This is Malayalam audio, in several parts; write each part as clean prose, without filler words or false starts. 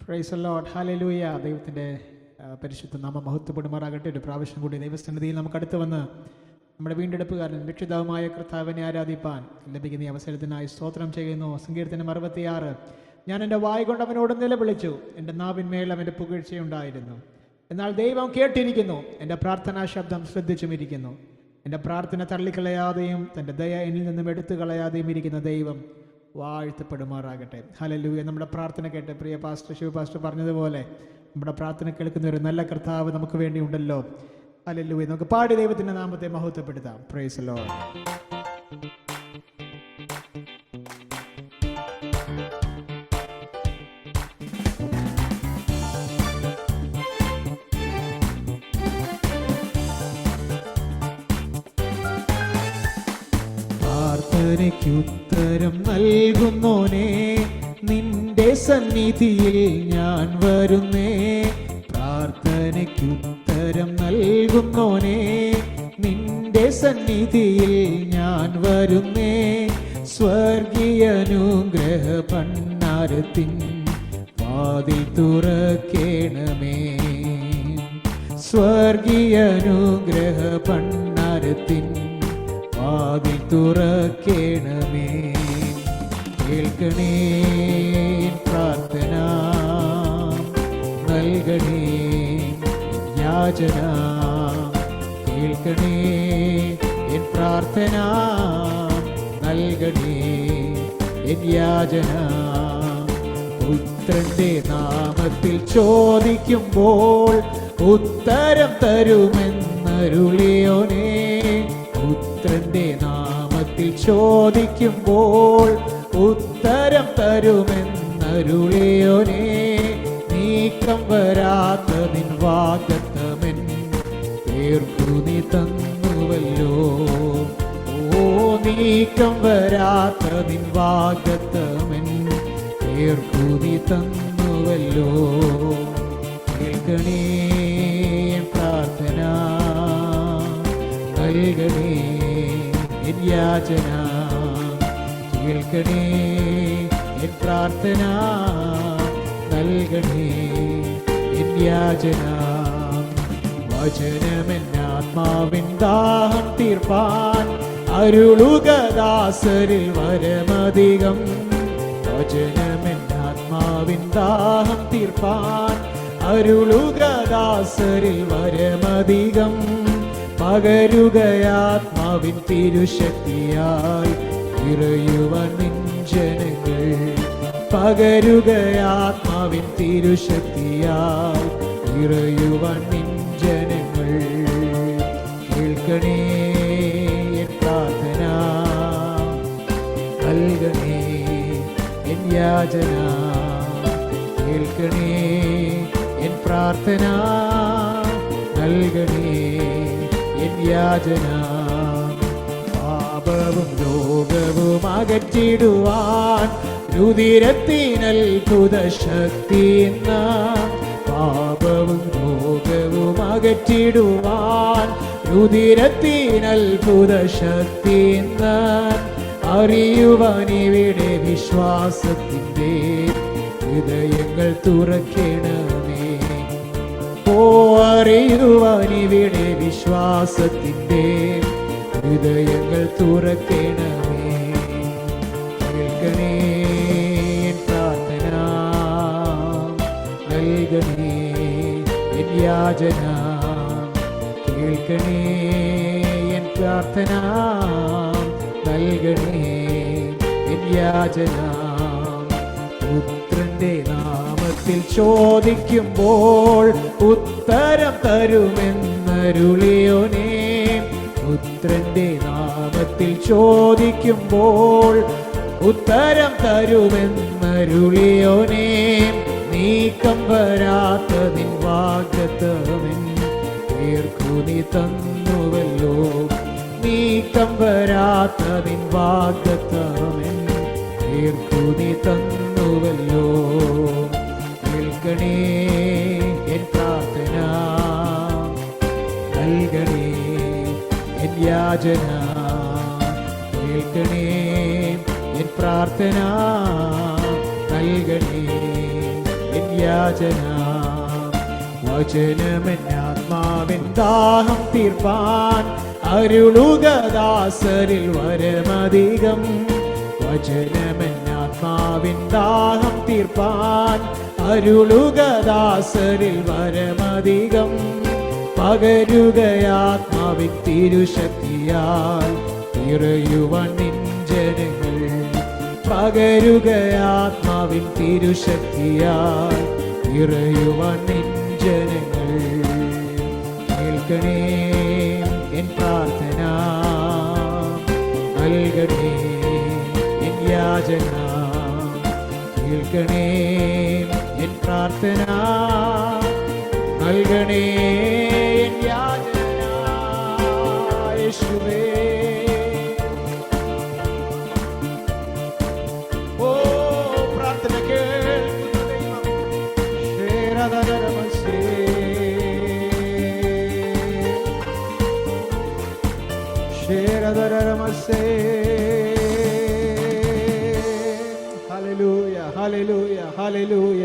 Price the Lord, hallelujah. ദൈവത്തിൻ്റെ പരിശുദ്ധ നാമം മഹത്വപ്പെടുമാറാകട്ടെ. ഒരു പ്രാവശ്യം കൂടി ദൈവസന്നിധിയിൽ നമുക്ക് അടുത്ത് വന്ന് നമ്മുടെ വീണ്ടെടുപ്പുകാരൻ രക്ഷിതാവുമായ കർത്താവിനെ ആരാധിപ്പാൻ ലഭിക്കുന്ന ഈ അവസരത്തിനായി സ്തോത്രം ചെയ്യുന്നു. സങ്കീർത്തനം 66. ഞാൻ എൻ്റെ വായ് കൊണ്ട് അവനോട് നിലവിളിച്ചു, എൻ്റെ നാവിന്മേൽ അവൻ്റെ പുകഴ്ചയുണ്ടായിരുന്നു. എന്നാൽ ദൈവം കേട്ടിരിക്കുന്നു, എൻ്റെ പ്രാർത്ഥനാ ശബ്ദം ശ്രദ്ധിച്ചുമിരിക്കുന്നു. എൻ്റെ പ്രാർത്ഥന തള്ളിക്കളയാതെയും തൻ്റെ ദയ എന്നിൽ നിന്നും എടുത്തു കളയാതെയും ഇരിക്കുന്ന ദൈവം വാഴ്ത്തപ്പെടുമാറാകട്ടെ. ഹല്ലേലൂയ. നമ്മുടെ പ്രാർത്ഥന കേട്ട് പ്രിയ ശിവ പാസ്റ്റർ പറഞ്ഞതുപോലെ നമ്മുടെ പ്രാർത്ഥന കേൾക്കുന്ന ഒരു നല്ല കർത്താവ് നമുക്ക് വേണ്ടി ഉണ്ടല്ലോ. ഹല്ലേലൂയ. നമുക്ക് പാടി ദൈവത്തിൻ്റെ നാമത്തെ മഹത്വപ്പെടുത്താം. Praise the Lord. പ്രാർത്ഥനയ്ക്കുത്തരം നൽകുന്നോനെ, നിന്റെ സന്നിധിയിൽ ഞാൻ വരുന്നേ. പ്രാർത്ഥനയ്ക്കുത്തരം നൽകുന്നോനെ, നിന്റെ സന്നിധിയിൽ ഞാൻ വരുന്നേ. സ്വർഗീയ അനുഗ്രഹ ഭണ്ഡാരത്തിൻ വാതിൽ തുറക്കേണമേ. സ്വർഗീയ അനുഗ്രഹ ഭണ്ഡാരത്തിൻ വാതിൽ തുറക്കേണമേ. കേൾക്കണേ പ്രാർത്ഥന, നൽകണേ യാചന. കേൾക്കണേ എൻ പ്രാർത്ഥന, നൽകണേ എൻ യാചന. പുത്രന്റെ നാമത്തിൽ ചോദിക്കുമ്പോൾ ഉത്തരം തരുമെന്നരുളിയോനേ. പുത്രന്റെ നാമത്തിൽ ചോദിക്കുമ്പോൾ ഉത്തരം തരുമെന്നരുളിയോനേ. നീക്കം വരാത്ത നിൻ വാഗ്ദത്തമെൻ പേർക്കു നീ തന്നുവല്ലോ. ഓ, നീക്കം വരാത്ത നിൻ വാഗ്ദത്തമെൻ പേർക്കു നീ തന്നുവല്ലോ. കേൾക്കണേ പ്രാർത്ഥന, നൽകണേ എൻ യാചന. കേൾക്കണേ എൻ പ്രാർത്ഥന, നൽകണേ എൻ യാചന. വചനമെന്നാത്മാവിൻ ദാഹം തീർപ്പാൻ അരുളുക ദാസരിൽ വരമധികം. വചനമെന്നാത്മാവിൻ ദാഹം തീർപ്പാൻ അരുളുക ദാസരിൽ വരമധികം. പകരുകയാത്മാവിൻ തിരുശക്തിയായി നിറയുവാൻ നിൻ ജനങ്ങൾ. പകരുകയാത്മാവിൻ തിരുശക്തിയായി നിറയുവാൻ നിൻ ജനങ്ങൾ. കേൾക്കണേ എൻ പ്രാർത്ഥന, നൽകണേ എൻ യാചന. കേൾക്കണേ എൻ പ്രാർത്ഥന, നൽകണേ എൻ യാചന. പാപവും രോഗവും അകറ്റിടുവാൻ രുതിരത്തിനത്ഭുത ശക്തി. പാപവും രോഗവും അകറ്റിടുവാൻ രുതിരത്തിനത്ഭുത ശക്തി. അറിയുവാൻ ഇവിടെ വിശ്വാസത്തിൻ്റെ ഹൃദയങ്ങൾ തുറക്കണമേ. ഓ, അറിയുവാൻ ഇവിടെ വിശ്വാസത്തിൻ്റെ ഹൃദയങ്ങൾ തുറക്കണമേ. കേൾക്കണേ എൻ പ്രാർത്ഥന, നൽകണേ എൻ യാചന. കേൾക്കണേ എൻ പ്രാർത്ഥന, നൽകണേ എൻ യാചന. പുത്രന്റെ നാമത്തിൽ ചോദിക്കുമ്പോൾ ഉത്തരം തരുമെന്നരുളിയോനേ. പുത്രന്റെ നാമത്തിൽ ചോദിക്കുമ്പോൾ ഉത്തരം തരുമെന്നരുളിയോനേ. നീക്കം വരാത്ത നിൻ വാഗ്ദത്തമെൻ പേർക്കു നീ തന്നുവല്ലോ. നീക്കം വരാത്ത നിൻ വാഗ്ദത്തമെൻ പേർക്കു നീ തന്നുവല്ലോ. കേൾക്കണേ എൻ പ്രാർത്ഥന, നൽകണേ എൻ യാചന. കേൾക്കണേ എൻ പ്രാർത്ഥന, നൽകണേ എൻ യാചന. വചനമെന്നാത്മാവിൻ ദാഹം തീർപ്പാൻ അരുളുക ദാസരിൽ വരമധികം. വചനമെന്നാത്മാവിൻ ദാഹം തീർപ്പാൻ അരുളുക ദാസരിൽ വരമധികം. പകരുകയാത്മാവിൻ തിരുശക്തിയാൽ നിറയുവാൻ നിൻ ജനങ്ങൾ. പകരുകയാത്മാവിൻ തിരുശക്തിയാൽ നിറയുവാൻ നിൻ ജനങ്ങൾ. കേൾക്കണേ എൻ പ്രാർത്ഥന, നൽകണേ എൻ യാചന. കേൾക്കണേ എൻ പ്രാർത്ഥന, നൽകണേ എൻ യാചന. യേശുവേ, ഓ പ്രാർത്ഥന കേൾക്കുന്ന ദൈവം. ശേരദരമസേ, ശേരദരമസേ. Hallelujah, hallelujah, hallelujah.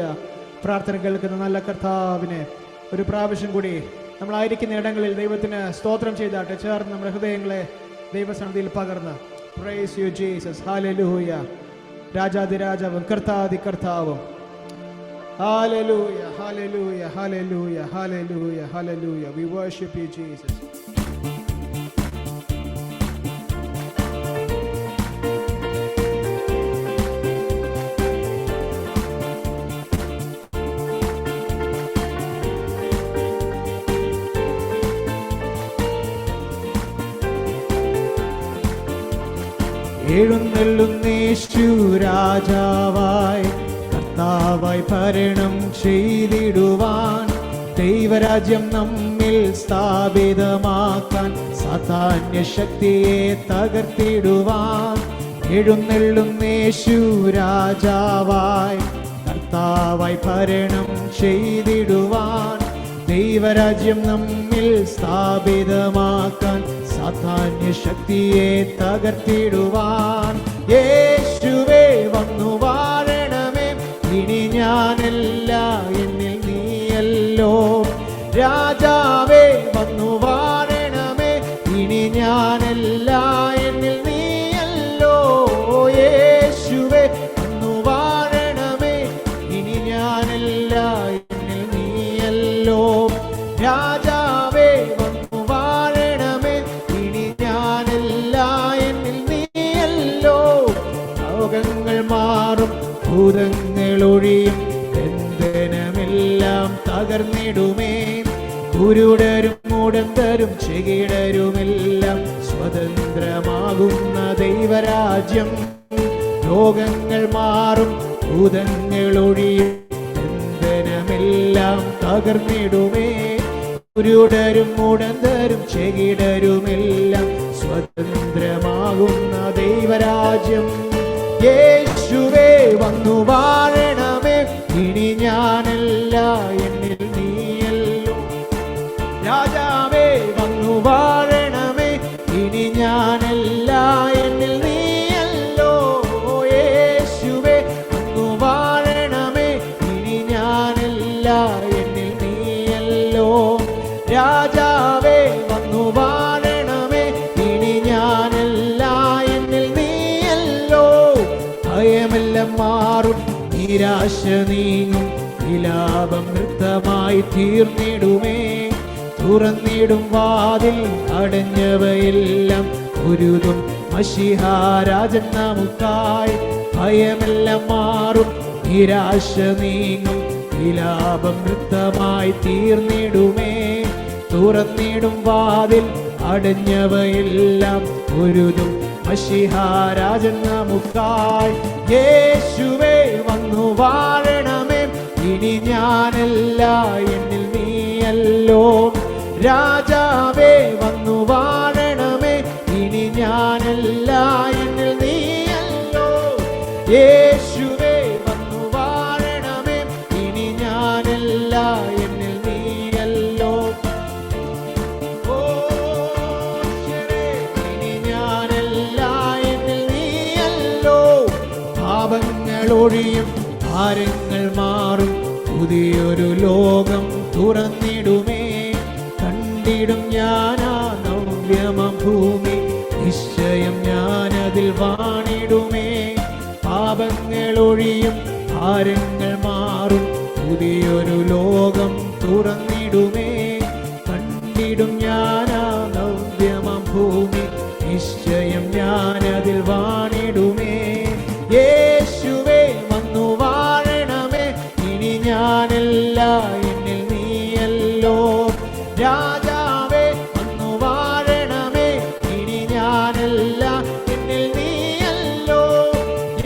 പ്രാർത്ഥന കേൾക്കുന്ന നല്ല കർത്താവിനെ ഒരു പ്രാവശ്യം കൂടി നമ്മളായിരിക്കുന്ന ഇടങ്ങളിൽ ദൈവത്തിന് സ്തോത്രം ചെയ്താട്ടെ. ചേർന്ന് നമ്മുടെ ഹൃദയങ്ങളെ ദൈവസന്നിധിയിൽ പകർന്ന് പ്രൈസ് യു ജീസസ്. ഹല്ലേലൂയ. രാജാതിരാജാവും കർത്താതി കർത്താവും. Hallelujah, hallelujah, hallelujah, hallelujah, hallelujah. We worship you, Jesus. എഴുന്നള്ളുന്നേശു രാജാവായി കർത്താവായി ഭരണം ചെയ്തിടുവാൻ. ദൈവരാജ്യം നമ്മിൽ സ്ഥാപിതമാക്കാൻ സാധാന്യ ശക്തിയെ തകർത്തിടുവാൻ. എഴുന്നള്ളുന്നേശു രാജാവായി കർത്താവായി ഭരണം ചെയ്തിടുവാൻ. ദൈവരാജ്യം നമ്മിൽ സ്ഥാപിതമാക്കാൻ സാധാന്യ ശക്തിയെ തകർത്തിടുവാൻ. യേശുവേ വന്നു വാഴണമേ, ഇനി ഞാനല്ല എന്നിൽ നീയല്ലോ. രാജാവേ വന്നു വാഴണമേ, ഇനി ഞാനല്ല എന്നിൽ നീയല്ലോ. യേശുവേ വന്നു വാഴണമേ, ഇനി ഞാനല്ല എന്നിൽ നീയല്ലോ. രാജാവേ വന്നു വാഴണമേ, ഇനി ഞാനല്ല എന്നിൽ നീയല്ലോ. ലോകങ്ങൾ മാറും, ഭൂതങ്ങൾ ഒഴിയും, ബന്ധനമെല്ലാം തകർന്നിടുമേ. കുരുടരും മുടന്തരും ചെകിടരുമെല്ലാം സ്വതന്ത്രമാകുന്ന ദൈവരാജ്യം. ലോകങ്ങൾ മാറും, ഭൂതങ്ങൾ ഒഴിയും, ബന്ധനമെല്ലാം തകർന്നിടുമേ. കുരുടരും മുടന്തരും ചെകിടരുമെല്ലാം സ്വതന്ത്രമാകുന്ന ദൈവരാജ്യം. യേശുവേ വന്നു വാഴണമേ, ഇനി ഞാനല്ല എന്നിൽ നീയല്ലോ. രാജാവേ വന്നു വാഴണമേ, ഇനി ഞാനല്ല എന്നിൽ നീയല്ലോ. യേശുവേ വന്നു വാഴണമേ, ഇനി ഞാനല്ല എന്നിൽ നീയല്ലോ. രാജാവേ വന്നു വാഴണമേ, ഇനി ഞാനല്ല എന്നിൽ നീയല്ലോ. ഭയമെല്ലാം മാറും, നിരാശ നീങ്ങും, വിലാപം നൃത്തമായി തീർന്നിടുമേ. തുറന്നിടും വാതിൽ, അടഞ്ഞവയെല്ലാം ഒരുതും മശിഹാരാജൻ നമുക്കായി. ഭയമെല്ലാം മാറും, നിരാശ നീങ്ങും, വിലാപം നൃത്തമായി തീർന്നിടുമേ. തുറന്നിടും വാതിൽ, അടഞ്ഞവയെല്ലാം ഒരുതും മശിഹാരാജൻ നമുക്കായി. യേശുവേ വന്നു വാഴണമേ, ഇനി ഞാനല്ല എന്നിൽ നീയല്ലോ. രാജാവേ വന്നു വാഴണമേ, ഇനി ഞാനല്ല എന്നിൽ നീയല്ലോ. യേശുവേ വന്നു വാഴണമേ, ഇനി ഞാനല്ല എന്നിൽ നീയല്ലോ. ഇനി ഞാനല്ല എന്നിൽ നീയല്ലോ. പാപങ്ങൾ ഒഴിയും, ഭാരങ്ങൾ മാറും, പുതിയൊരു ലോകം തുറന്നിടുമേ. കണ്ടിടും ഞാനാ നവ്യമം ഭൂമി, നിശ്ചയം ഞാനതിൽ വാണിടുമേ. പാപങ്ങൾ ഒഴിയും, ഭാരങ്ങൾ മാറും, പുതിയൊരു ലോകം തുറന്നിടുമേ. കണ്ടിടും ഞാനാ നവ്യമം ഭൂമി, നിശ്ചയം ഞാനതിൽ വാണിടുമേ. യേശുവേ വന്നു വാഴണമേ, ഇനി ഞാനല്ല എന്നിൽ നീയല്ലോ. രാജാവേ വന്നു വാഴണമേ, ഇനി ഞാനല്ല എന്നിൽ നീയല്ലോ.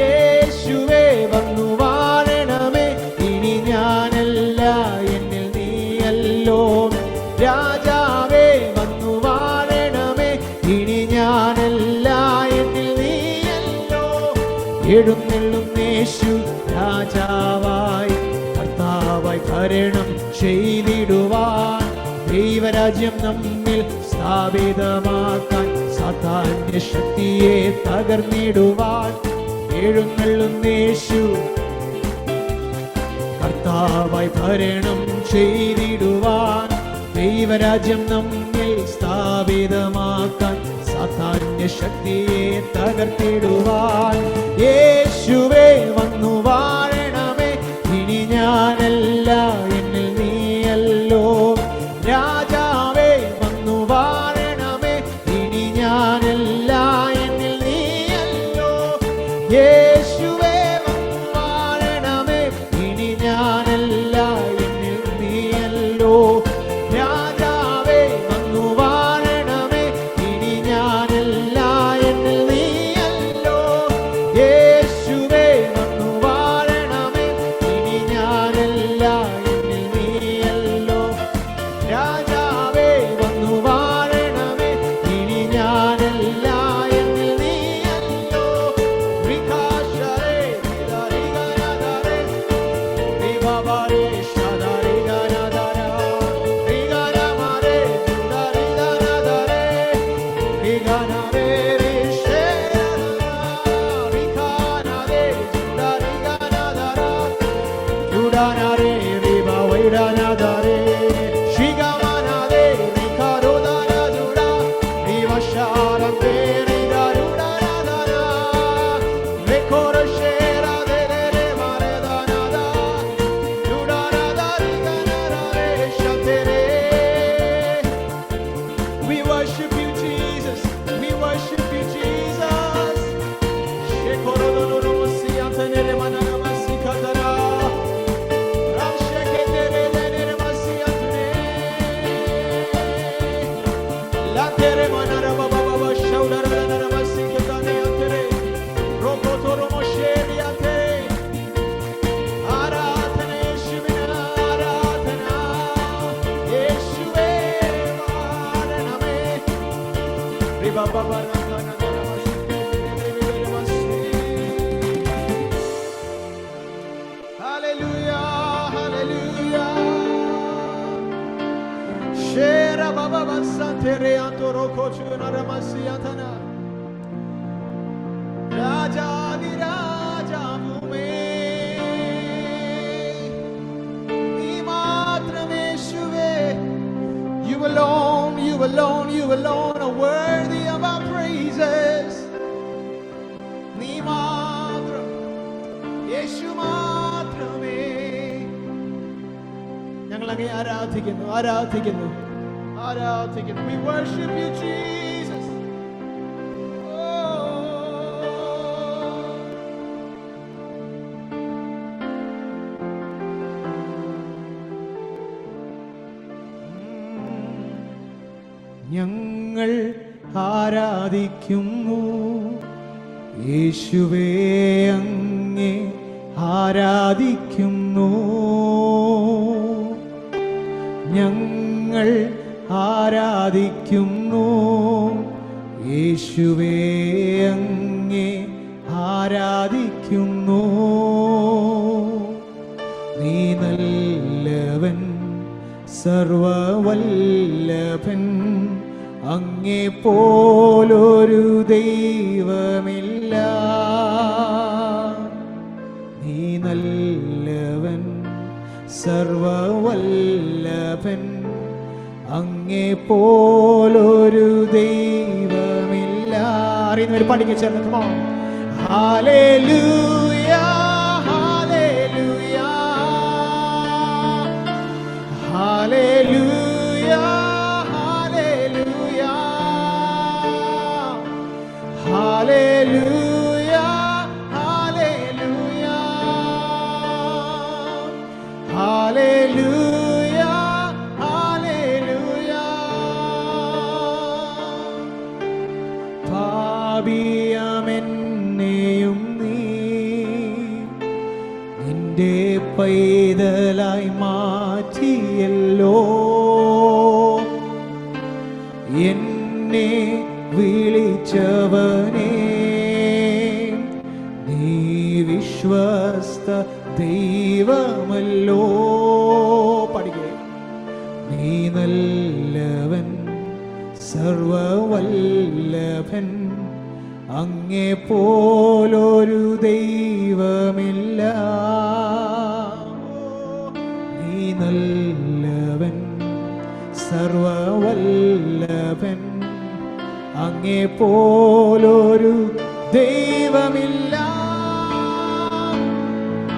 യേശുവേ വന്നു വാഴണമേ, ഇനി ഞാനല്ല എന്നിൽ നീയല്ലോ. രാജാവേ വന്നു വാഴണമേ, ഇനി ഞാനല്ല എന്നിൽ നീയല്ലോ. എഴുന്നള്ളും യേശു രാജാവായി, കർത്താവായി ഭരണം ചെയ്തിടുവാൻ. ദൈവരാജ്യം നമ്മിൽ സ്ഥാപിതമാക്കാൻ, സാത്താന്യ ശക്തിയെ തകർന്നിടുവാൻ. എഴുന്നള്ളും യേശു കർത്താവായി ഭരണം ചെയ്തിടുവാൻ. ദൈവരാജ്യം നമ്മിൽ സ്ഥാപിതമാക്കാൻ, സാത്താന്യ ശക്തിയെ തകർത്തിടുവാൻ. യേശുവേ വന്നു വാഴണമേ, ഇനി ഞാനല്ല എന്നിൽ നീയല്ലോ. രാജാവേ വന്നു വാഴണമേ, ഇനി ഞാനല്ല എന്നിൽ നീയല്ലോ. യേശുവേ വന്നു വാഴണമേ, ഇനി ഞാനല്ല എന്നിൽ നീയല്ലോ. രാജാവേ വന്നു വാഴണമേ, ഇനി ഞാനല്ല എന്നിൽ നീയല്ലോ. യേശുവേ വന്നു വാഴണമേ, ഇനി ഞാനല്ല എന്നിൽ നീയല്ലോ. രാജാവേ വന്നു വാഴണമേ, ഇനി ഞാനല്ല എന്നിൽ നീയല്ലോ. റികാശരേ റിഗാനാദരേ റിബാബരേ ശദരിഗാനാദരാ റിഗാനാമരേ ദുദരിഗാനാദരേ റിഗാനാരേ റിശേരാ റിഖാനാദേ ദുദരിഗാനാദരാ ദുദാനാരേ റിബാവൈഡാനാദരേ ശിഗാമാനാദേ റിഖാരോദാനാദുടാ റിവശാരന്തേ റിഗാരുഡാനാദരാ റിഖോരശേരാ ദേരേ മാരേദാനാദാ ദുഡാനാദാ റിഗാനാരേ ശതരേ. We worship you, Jesus. We worship you, Jesus. Shekorodoromasiyantanere manaramasikatara. Ramsheketerereremasiyantune. Latere manarabababa shaudararanaramasikataneyantere. Rokotoromosheriyate. ആരാധന യേശുവിന് ആരാധന. യേശുവേ വാഴണമേ. Hallelujah, hallelujah. Shera baba basantere antoro kochuna ramasiyatana. Raja viraja vume. You alone, you alone, you alone are worthy of our praises. നീ മാത്രം, യേശു മാത്രമേ. ഞങ്ങൾ അങ്ങേ ആരാധിക്കുന്നു, ആരാധിക്കുന്നു, ആരാധിക്കുന്നു. We worship you, Jesus. ഞങ്ങൾ ആരാധിക്കുന്നു യേശുവേ, അങ്ങേ ആരാധിക്കുന്നു. ഞങ്ങൾ ആരാധിക്കുന്നു യേശുവേ, അങ്ങേ ആരാധിക്കുന്നു. നീ നല്ലവൻ, സർവവല്ലഭൻ, അങ്ങേ പോലൊരു ദൈവമില്ല. നീ നല്ലവൻ, സർവവല്ലഭൻ, അങ്ങേ പോലൊരു ദൈവമില്ല. അറിയുന്നവർ പഠിക്കാൻ ചേർന്ന് hallelujah hallelujah hallelujah hallelujah hallelujah hallelujah hallelujah hallelujah. പാപിയമെന്നെയും നീ നിന്റെ പൈതലായി മാറ്റിയല്ലോ. എന്നെ വിളിച്ചവനേ, നീ വിശ്വസ്ത ദൈവമല്ലോ. പഠിക്കേ. നീ നല്ലവൻ, സർവവല്ലഭൻ, അങ്ങേ പോലൊരു ദൈവമില്ല. നീ നല്ലവൻ, സർവവല്ലഭൻ, അങ്ങേ പോലൊരു ദൈവമില്ല.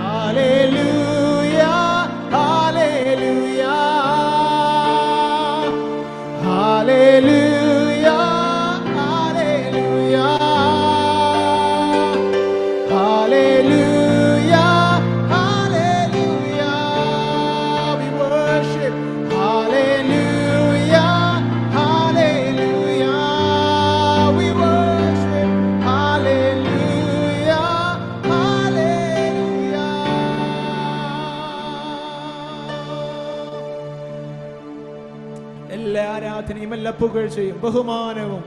Hallelujah hallelujah hallelujah hallelujah hallelujah hallelujah. We worship. Hallelujah hallelujah. We worship. Hallelujah hallelujah. എല്ലാ ആരാധനയും എല്ലാ പുകഴ്ചയും ബഹുമാനവും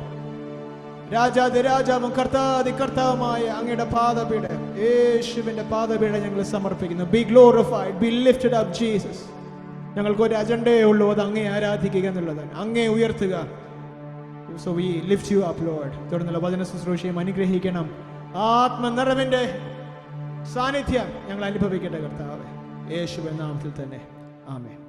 രാജാതിരാജാവും കർത്താതികർത്താവുമായ അങ്ങയുടെ പാദപീഠം, യേശുവിന്റെ പാദപീഠം ഞങ്ങൾ സമർപ്പിക്കുന്നു. B glorified, B lifted up Jesus. ഞങ്ങൾക്കൊരു അജണ്ടയേ ഉള്ളൂ, അത് അങ്ങേ ആരാധിക്കുക എന്നുള്ളതാണ്, അങ്ങേ ഉയർത്തുക. So we lift U up Lord. തുടർന്നുള്ള വചന ശുശ്രൂഷയും അനുഗ്രഹിക്കണം. ആത്മനിറവിന്റെ സാന്നിധ്യം ഞങ്ങൾ അനുഭവിക്കട്ടെ കർത്താവേ, യേശുവിന്റെ നാമത്തിൽ തന്നെ. ആമേൻ.